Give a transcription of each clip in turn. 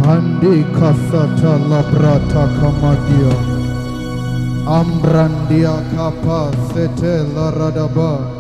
Andi kasata labrata kamadia Ambrandia kapa sete laradaba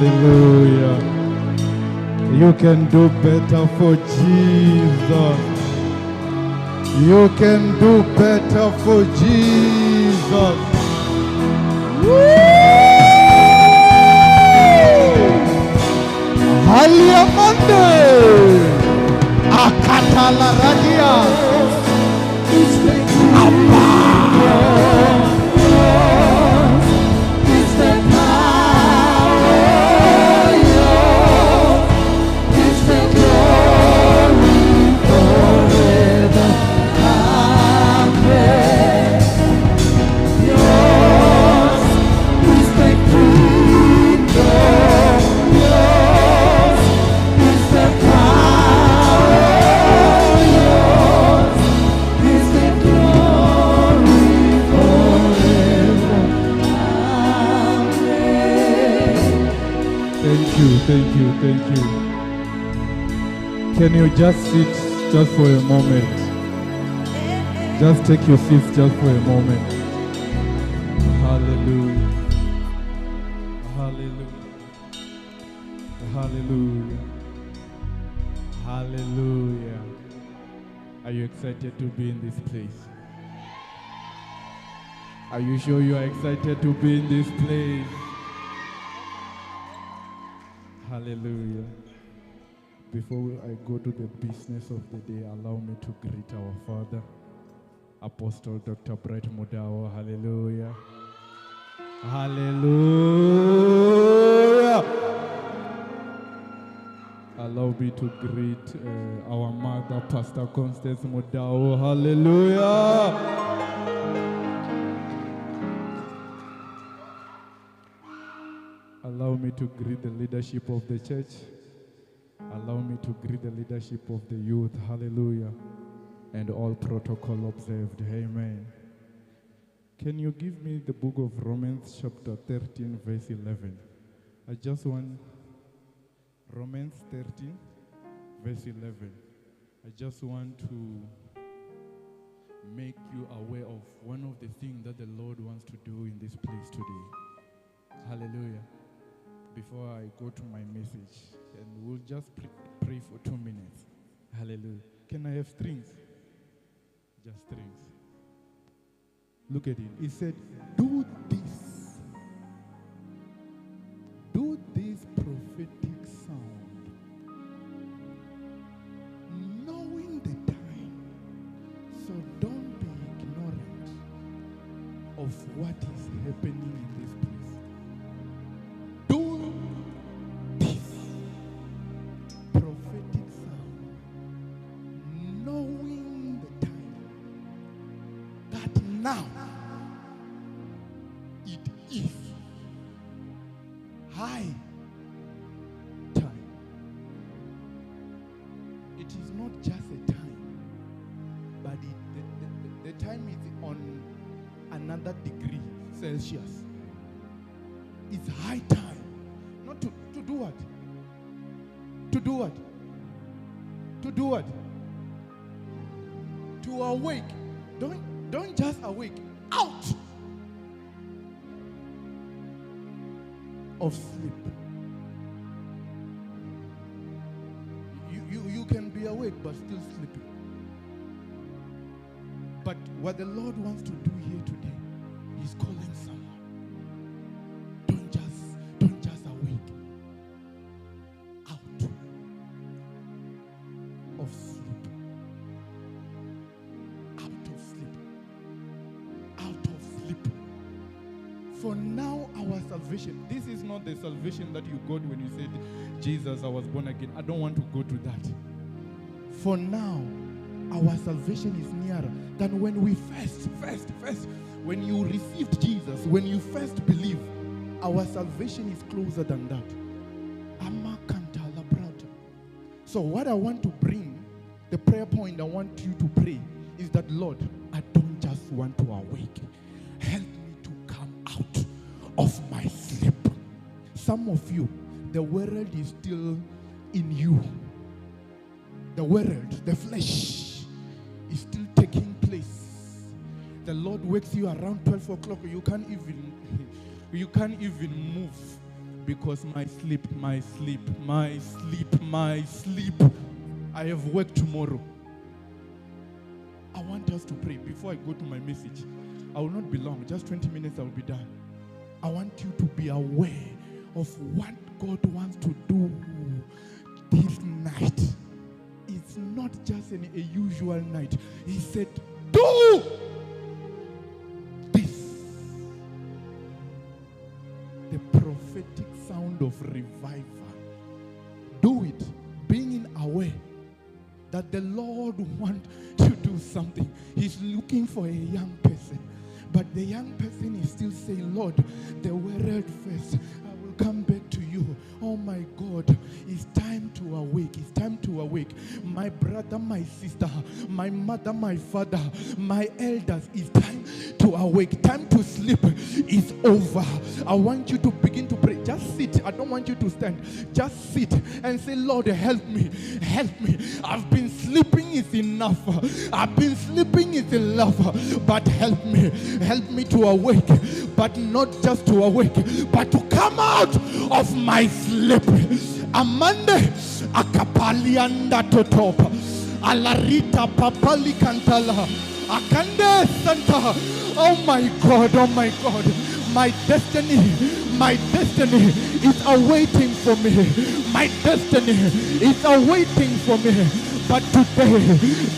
Hallelujah. You can do better for Jesus. You can do better for Jesus. Halia Monday. Akatala Radia. thank you, thank you. Can you just sit just for a moment? Just take your seats just for a moment. Hallelujah. Hallelujah. Hallelujah. Hallelujah. Are you excited to be in this place? Are you sure you are excited to be in this place? Hallelujah. Before I go to the business of the day, allow me to greet our Father, Apostle Dr. Bright Mudao. Hallelujah. Hallelujah. Allow me to greet our mother, Pastor Constance Mudao. Hallelujah. Allow me to greet the leadership of the church. Allow me to greet the leadership of the youth. Hallelujah. And all protocol observed. Amen. Can you give me the book of Romans chapter 13 verse 11? I just want Romans 13 verse 11. I just want to make you aware of one of the things that the Lord wants to do in this place today. Hallelujah. Before I go to my message, and we'll just pray for 2 minutes. Hallelujah. Can I have strings? Just strings. Look at it. It said, do this. Do this prophetic sound, knowing the time. So don't be ignorant of what is happening in this place. Do this prophetic sound, knowing the time, that now it is high time. It is not just a time, but the time is on another degree Celsius. It's high time. Not to do what? To do what? To do what? To awake. Don't just awake. Out of sleep. You can be awake but still sleeping. But what the Lord wants to do here today, He's calling someone. Don't just awake. Out of sleep. Out of sleep. Out of sleep. For now, our salvation, this is not the salvation that you got when you said, Jesus, I was born again. I don't want to go to that. For now, our salvation is nearer than when we first, when you received Jesus, when you first believe, our salvation is closer than that. So what I want to bring, the prayer point I want you to pray is that, Lord, I don't just want to awake. Help me to come out of my sleep. Some of you, the world is still in you. The world, the flesh is still taking place. The Lord wakes you around 12 o'clock. You can't even move because my sleep. I have work tomorrow. I want us to pray before I go to my message. I will not be long, just 20 minutes I will be done. I want you to be aware of what God wants to do this night. It's not just a usual night. He said, do this. The prophetic sound of revival. Do it, being aware that the Lord wants to do something. He's looking for a young person. But the young person is still saying, Lord, the world first. I will come back to you. Oh my God, it's time to awake. It's time to awake. My brother, my sister, my mother, my father, my elders, it's time to awake. Time to sleep is over. I want you to begin to pray. Just sit. I don't want you to stand. Just sit and say, Lord, help me. Help me. I've been sleeping is enough. I've been sleeping is enough. But help me. Help me to awake. But not just to awake, but to come out of my sleep. Amande akapalianda totopa. Alarita papali kantala. Akande santa. Oh my God, oh my God. My destiny is awaiting for me. My destiny is awaiting for me. But today,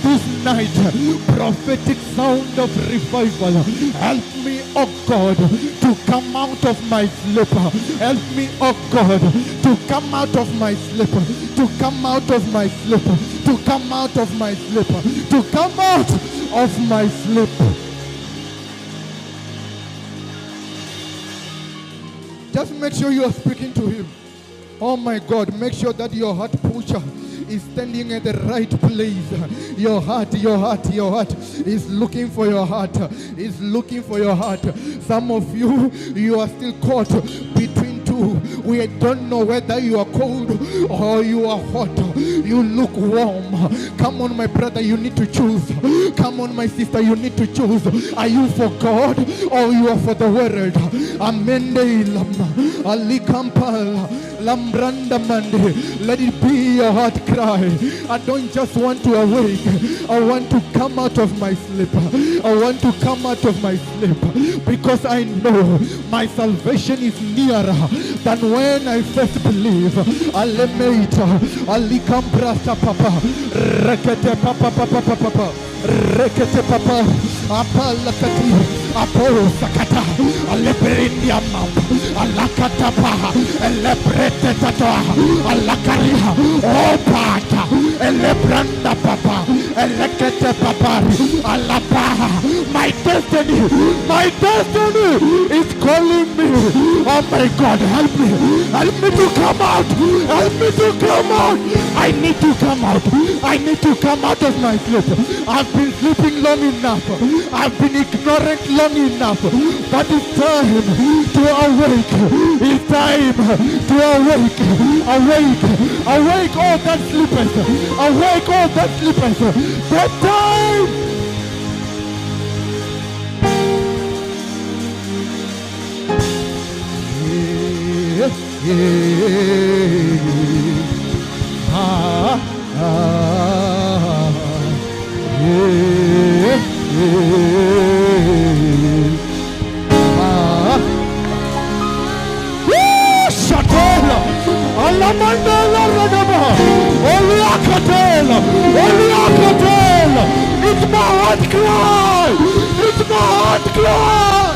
this night, prophetic sound of revival, help me, oh God, to come out of my sleep. Help me, oh God, to come out of my sleep. To come out of my sleep. To come out of my sleep. To come out of my sleep. Just make sure you are speaking to him. Oh my God, make sure that your heart posture is standing at the right place. Your heart is looking for your heart. Is looking for your heart. Some of you are still caught between two. We don't know whether you are cold or you are hot. You look warm. Come on, my brother, you need to choose. Come on, my sister, you need to choose. Are you for God or you are for the world? Amende lama ali kampala lambranda mande. Let it be your heart cry. I don't just want to awake. I want to come out of my sleep. I want to come out of my sleep because I know my salvation is nearer than when I first believe. Alemeita alikambrata papa rekete papa papa papa rekete papa apalakati apo sakata alebrindia mamba alakata paha elebrete tata alakaria opata elebranda papa elekete papa alapaha. My destiny is calling me. Oh my God, help me to come out. Help me to come out. I need to come out. I need to come out of my sleep. I've been sleeping long enough. I've been ignorant long enough. But it's time to awake. It's time to awake. Awake all that sleepers. Awake all that sleepers. The time. It's my heart cry. It's my heart cry.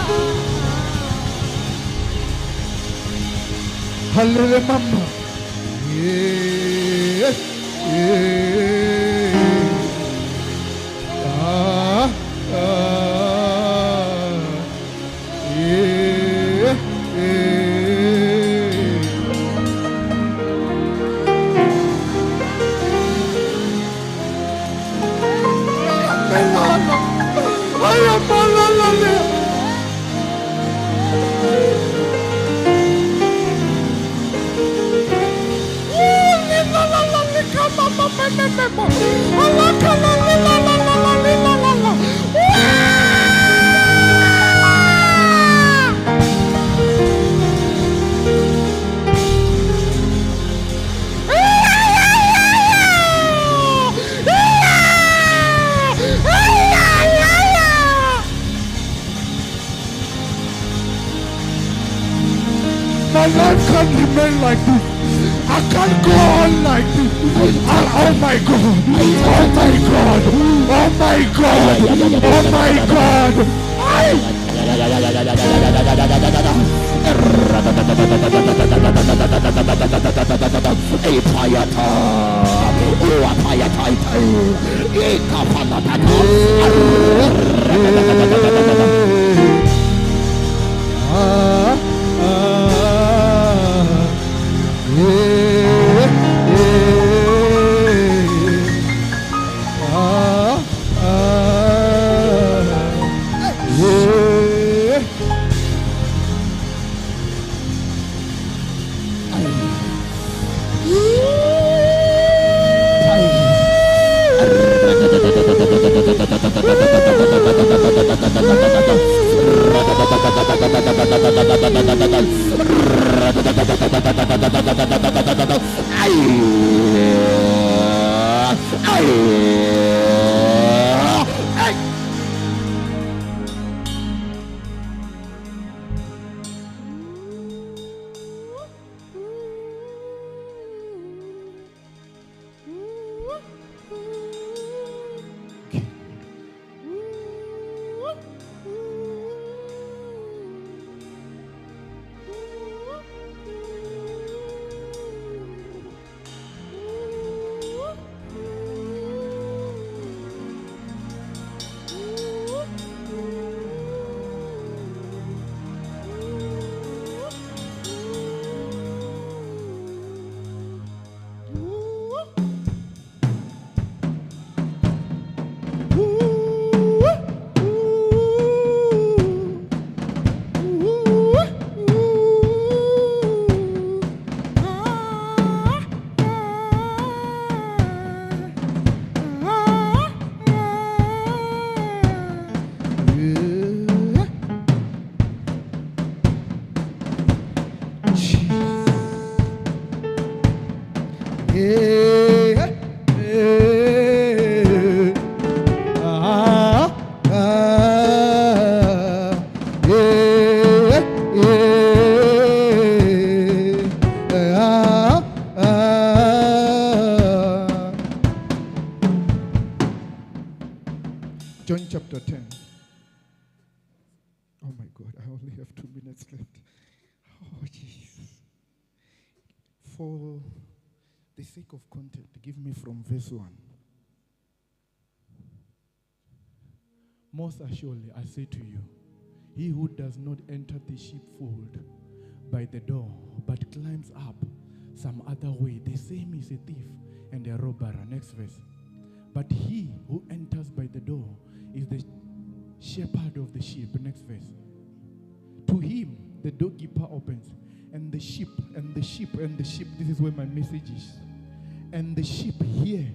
Hallelujah, mama. Yes, yes. Yeah, my life can't remain like this. I can't go on like this. Oh my God. Oh my God. Oh my God. Oh my God. John chapter 10. Oh my God, I only have 2 minutes left. Oh, Jesus. For the sake of content, give me from verse 1. Most assuredly, I say to you, he who does not enter the sheepfold by the door, but climbs up some other way, the same is a thief and a robber. Next verse. But he who enters by the door is the shepherd of the sheep. Next verse. To him the doorkeeper opens, and the sheep, this is where my message is. And the sheep hear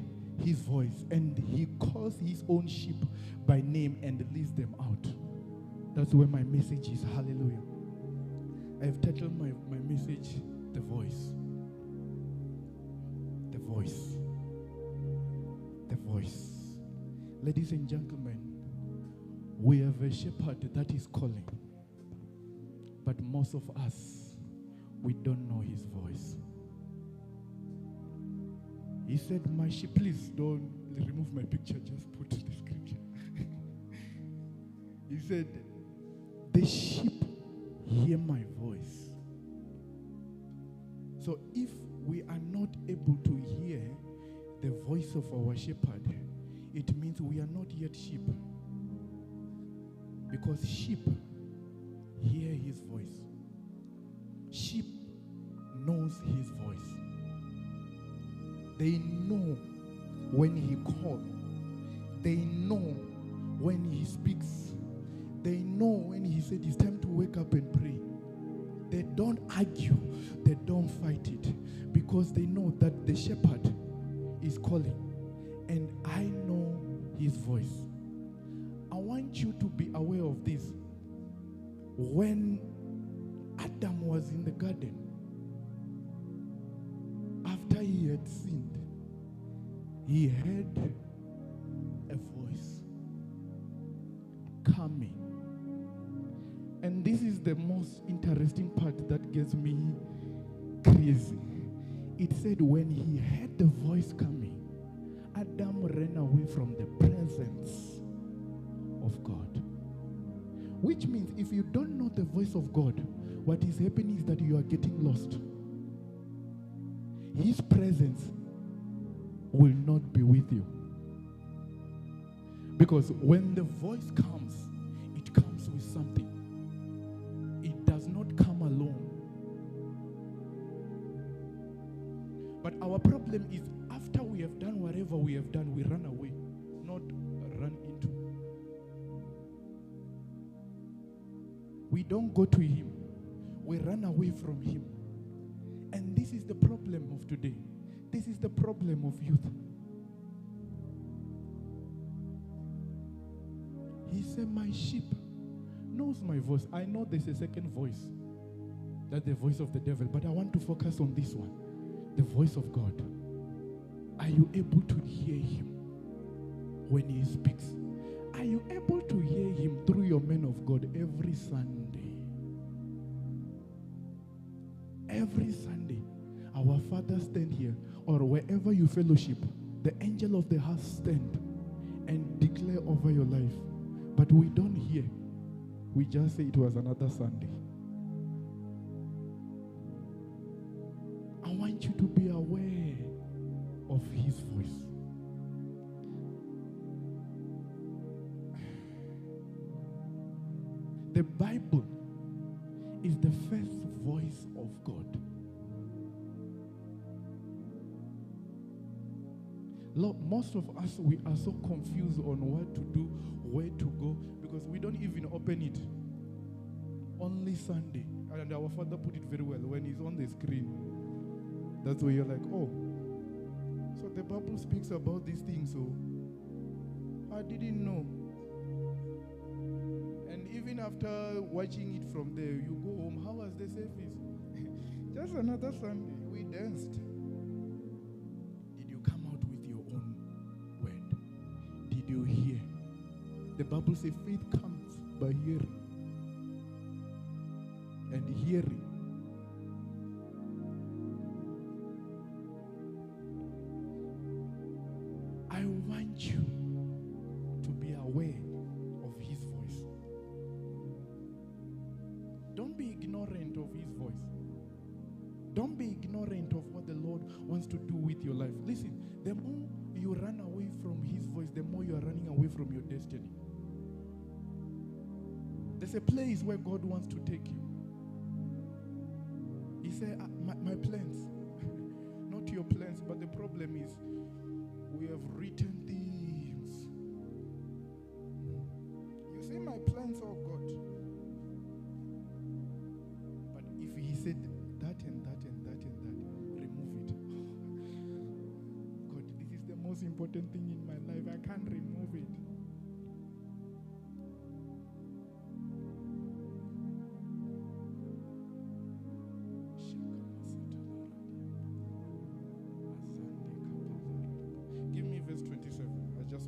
his voice, and he calls his own sheep by name and leads them out. That's where my message is. Hallelujah. I've titled my message, The Voice. The Voice. The Voice. Ladies and gentlemen, we have a shepherd that is calling. But most of us, we don't know his voice. He said, my sheep, please don't remove my picture, just put the scripture. He said, the sheep hear my voice. So if we are not able to hear the voice of our shepherd, it means we are not yet sheep. Because sheep hear his voice. Sheep knows his voice. They know when he calls. They know when he speaks. They know when he said it's time to wake up and pray. They don't argue. They don't fight it. Because they know that the shepherd is calling. And I know his voice. I want you to be aware of this. When Adam was in the garden, after he had sinned, he heard a voice coming. And this is the most interesting part that gets me crazy. It said when he heard the voice coming, Adam ran away from the presence of God. Which means if you don't know the voice of God, what is happening is that you are getting lost. His presence will not be with you. Because when the voice comes, it comes with something. It does not come alone. But our problem is after we have done whatever we have done, we run away, not run into. We don't go to him. We run away from him. And this is the problem of today. This is the problem of youth. He said, my sheep knows my voice. I know there's a second voice. That's the voice of the devil. But I want to focus on this one, the voice of God. Are you able to hear him when he speaks? Are you able to hear him through your men of God every Sunday? Every Sunday, our fathers stand here, or wherever you fellowship, the angel of the house stand and declare over your life. But we don't hear. We just say it was another Sunday. I want you to be aware of his voice. The Bible is the first voice of God. Most of us, we are so confused on what to do, where to go, because we don't even open it. Only Sunday. And our father put it very well. When he's on the screen, that's where you're like, oh, so the Bible speaks about these things, so I didn't know. And even after watching it from there, you go home, how was the service? Just another Sunday, we danced. Did you come out with your own word? Did you hear? The Bible says faith comes by hearing. And hearing. I want you to be aware of his voice. Don't be ignorant of his voice. Don't be ignorant of what the Lord wants to do with your life. Listen, the more you run away from his voice, the more you are running away from your destiny. There's a place where God wants to take you. He said, my plans, not your plans, but the problem is we have written things. You say my plans, oh God. But if he said that and that and that and that, remove it. God, this is the most important thing in my life. I can't remove it.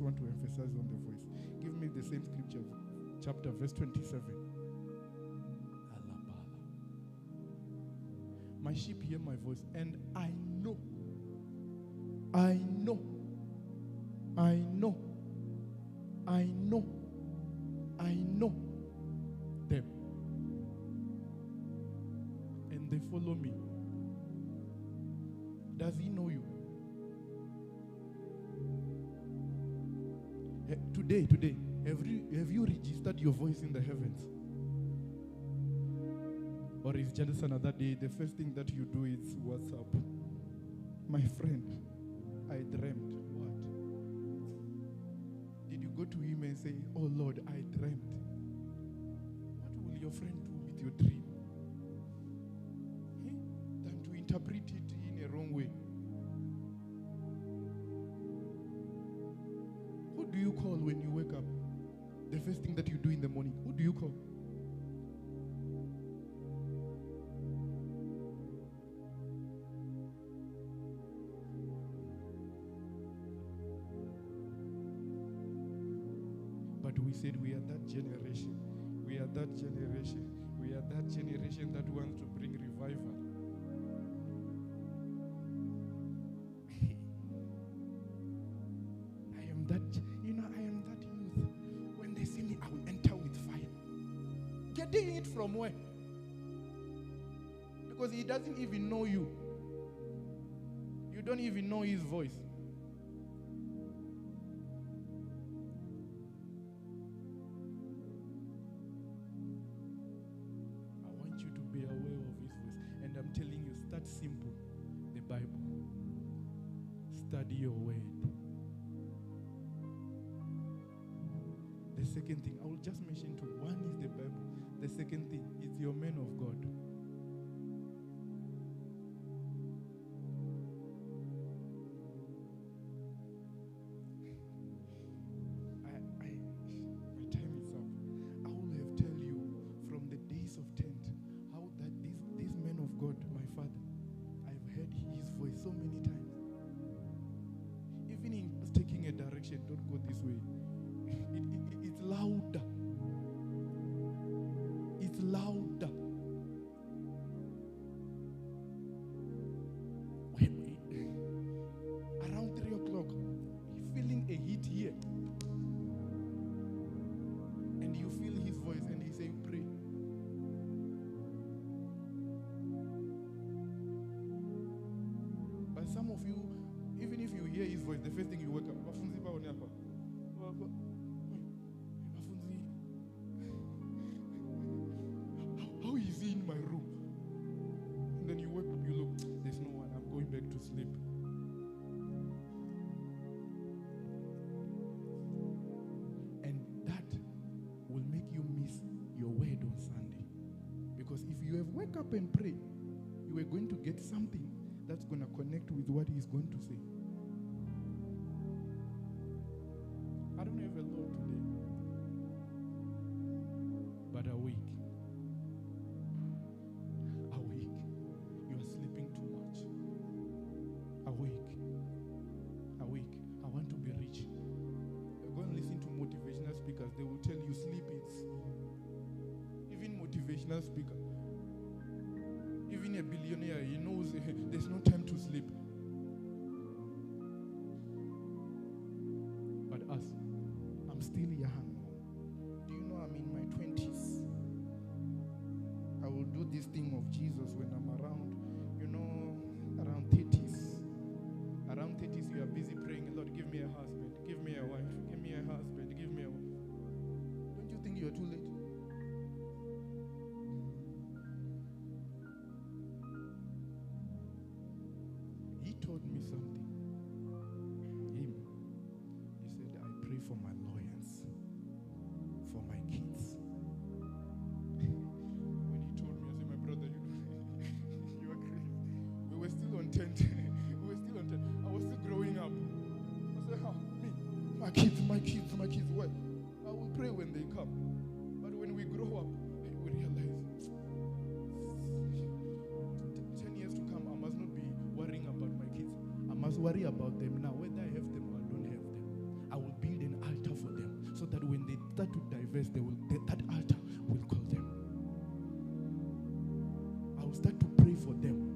Want to emphasize on the voice. Give me the same scripture, chapter, verse 27. My sheep hear my voice, and I know them, and they follow me. Does he know you? Today, have you registered your voice in the heavens? Or is just another day, the first thing that you do is WhatsApp? My friend, I dreamt. What? Did you go to him and say, oh Lord, I dreamt? What will your friend do with your dream? Than to interpret it in a wrong way. Who do you call when you wake up? The first thing that you do in the morning, who do you call? But we said we are that generation. We are that generation. We are that generation that wants to bring revival. I am that youth. When they see me, I will enter with fire. Getting it from where? Because he doesn't even know you. You don't even know his voice. Start simple. The Bible. Study your word. The second thing, I will just mention two. One is the Bible. The second thing is your man of God. My time is up. I will have tell you from the days of tent how that these go this way. It's louder. It's louder. Around 3 o'clock, feeling a heat here. And you feel his voice and he say, pray. But some of you, even if you hear his voice, the first thing you wake up, how is he in my room? And then you wake up, you look, there's no one, I'm going back to sleep. And that will make you miss your word on Sunday. Because if you have wake up and pray, you are going to get something that's going to connect with what he's going to say. I don't have a lot today, but awake. Awake. You are sleeping too much. Awake. Awake. I want to be rich. Go and listen to motivational speakers. They will tell you sleep it's. Even motivational speaker. Even a billionaire, he knows there's no time to sleep. But us, I'm still young. Do you know I'm in my 20s? I will do this thing of Jesus when I'm around, around 30s. Around 30s, you are busy praying, Lord, give me a husband, give me a wife, give me a husband, give me a wife. Don't you think you're too late? He told me something. He said, I pray for my lawyers, for my kids. When he told me, I said, my brother, you are crazy. We were still on tent. I was still growing up. I said, me, my kids, what? I will pray when they come. But when we grow up, we realize 10 years to come, I must not be worrying about my kids. I must worry about them now, whether I have them or I don't have them. I will build an altar for them so that when they start to diverse, that altar will call them. I will start to pray for them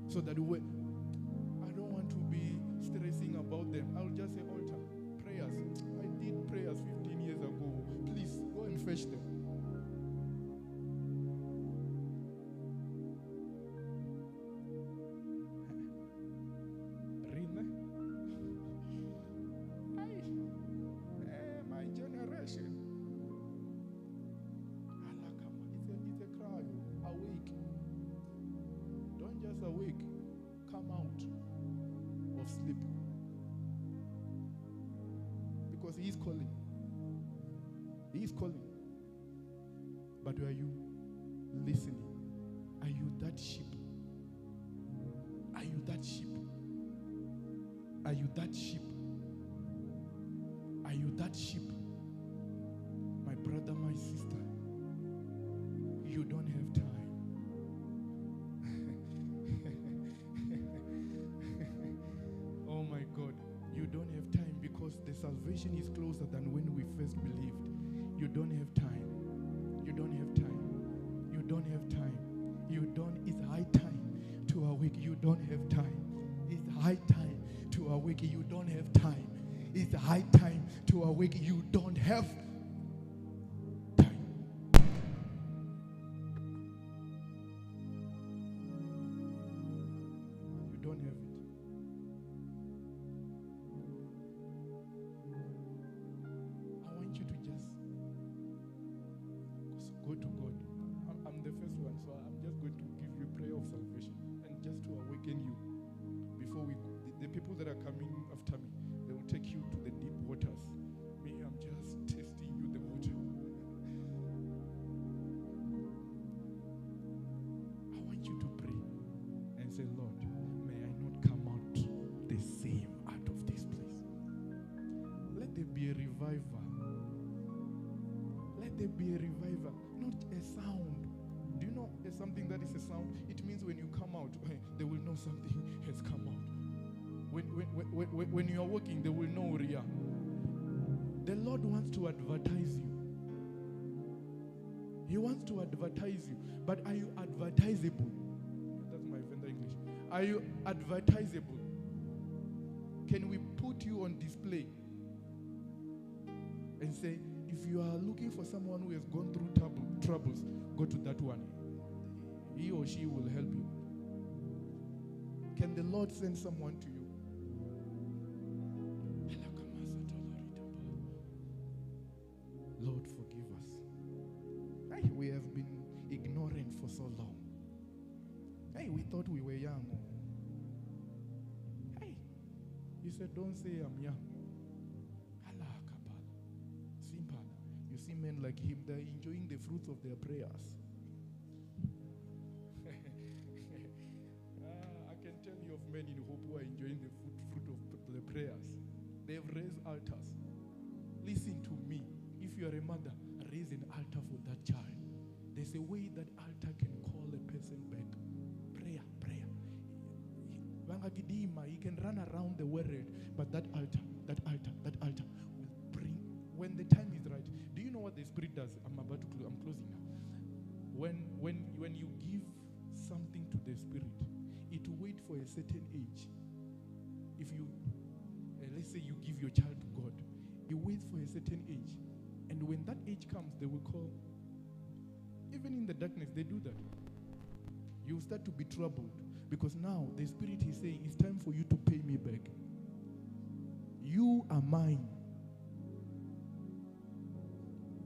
so that I don't want to be stressing about them. I will just say altar, prayers. I did prayers 15 years ago. Please go and fetch them. My generation. It's a cry. Awake. Don't just awake. Come out of sleep. Because he is calling. He is calling. But are you listening? Are you that sheep? Are you that sheep? Are you that sheep? Are you that sheep? My brother, my sister, you don't have time. Oh my God, you don't have time because the salvation is closer than when we first believed. You don't have time. You don't have time. You don't have time. It's high time to awake. You don't have time. It's high time to awake. You don't have time. It's high time to awake. You don't have time. You don't have it. I want you to just go to God. I'm the first one, so I'm just going to give you prayer of salvation and just to awaken you before we go. The people that are coming after me, they will take you to the deep waters. Me, I'm just testing you the water. I want you to pray and say, Lord, may I not come out the same out of this place. Let there be a revival. Let there be a revival, not a sound. Do you know there's something that is a sound? It means when you come out, they will know something has come out. When you are walking, they will know Ria. The Lord wants to advertise you. He wants to advertise you. But are you advertisable? That's my vendor English. Are you advertisable? Can we put you on display and say, if you are looking for someone who has gone through troubles, go to that one. He or she will help you. Can the Lord send someone to you? Lord, forgive us. Hey, we have been ignorant for so long. Hey, we thought we were young. Hey, he said, don't say I'm young. Simple. You see men like him, they're enjoying the fruits of their prayers. I can tell you of men in hope who are enjoying the fruit of the prayers. They've raised altars. Listen to me. If you are a mother, raise an altar for that child. There's a way that altar can call a person back. Prayer. He can run around the world, but that altar will bring, when the time is right. Do you know what the Spirit does? I'm closing now. When you give something to the Spirit, it waits for a certain age. If you, let's say you give your child to God, it waits for a certain age. And when that age comes, they will call. Even in the darkness, they do that. You start to be troubled because now the Spirit is saying, it's time for you to pay me back. You are mine.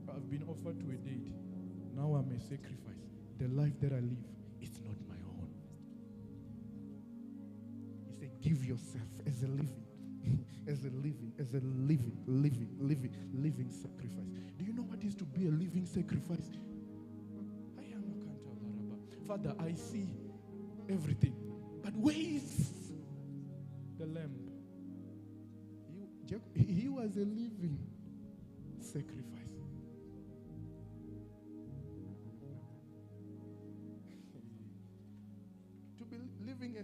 I've been offered to a date. Now I'm a sacrifice. The life that I live, it's not my own. He said, give yourself as a living sacrifice. Do you know what it is to be a living sacrifice? Father, I see everything, but where is the lamb? He was a living sacrifice. To be living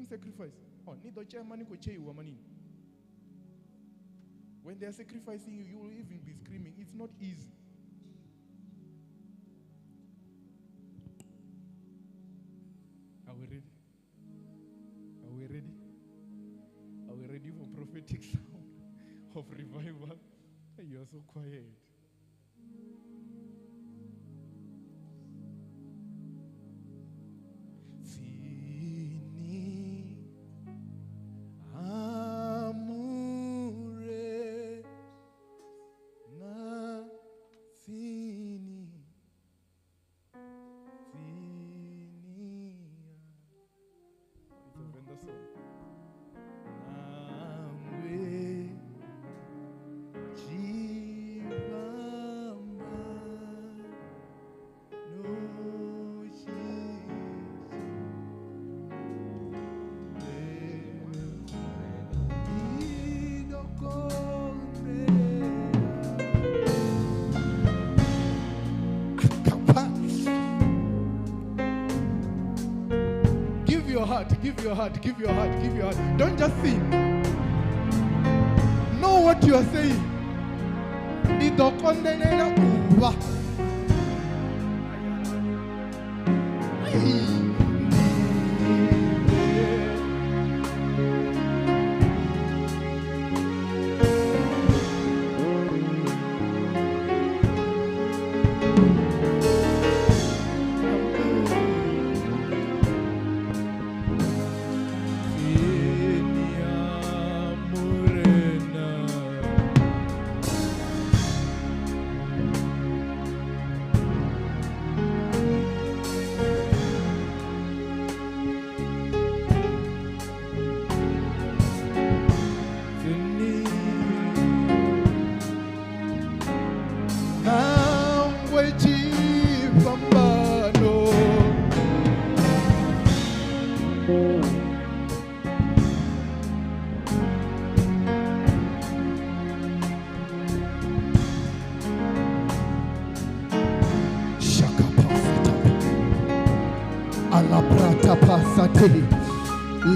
sacrifice. When they are sacrificing you, you will even be screaming. It's not easy. Are we ready? Are we ready? Are we ready for prophetic sound of revival? You are so quiet. Give your heart. Don't just sing. Know what you are saying.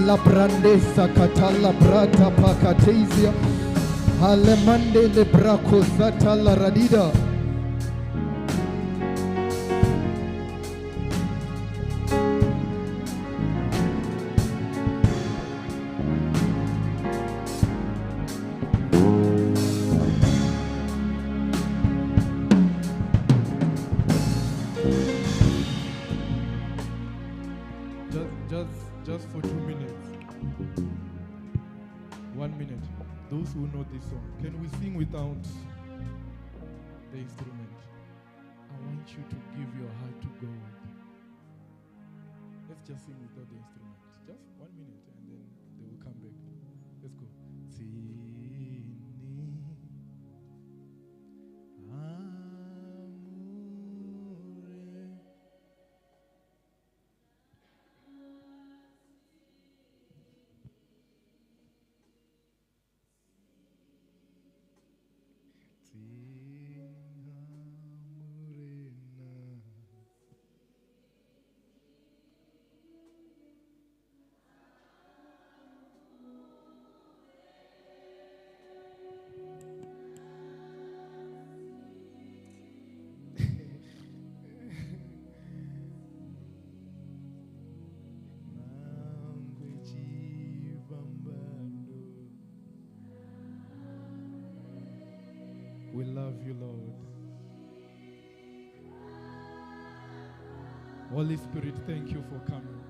La brandesa katala brata pakatesia Alemande le braco sata la radida. Just for 2 minutes. 1 minute. Those who know this song, can we sing without the instrument? I want you to give your heart to God. Let's just sing without the instrument. Just 1 minute and then they will come back. Let's go. We love you, Lord. Holy Spirit, thank you for coming.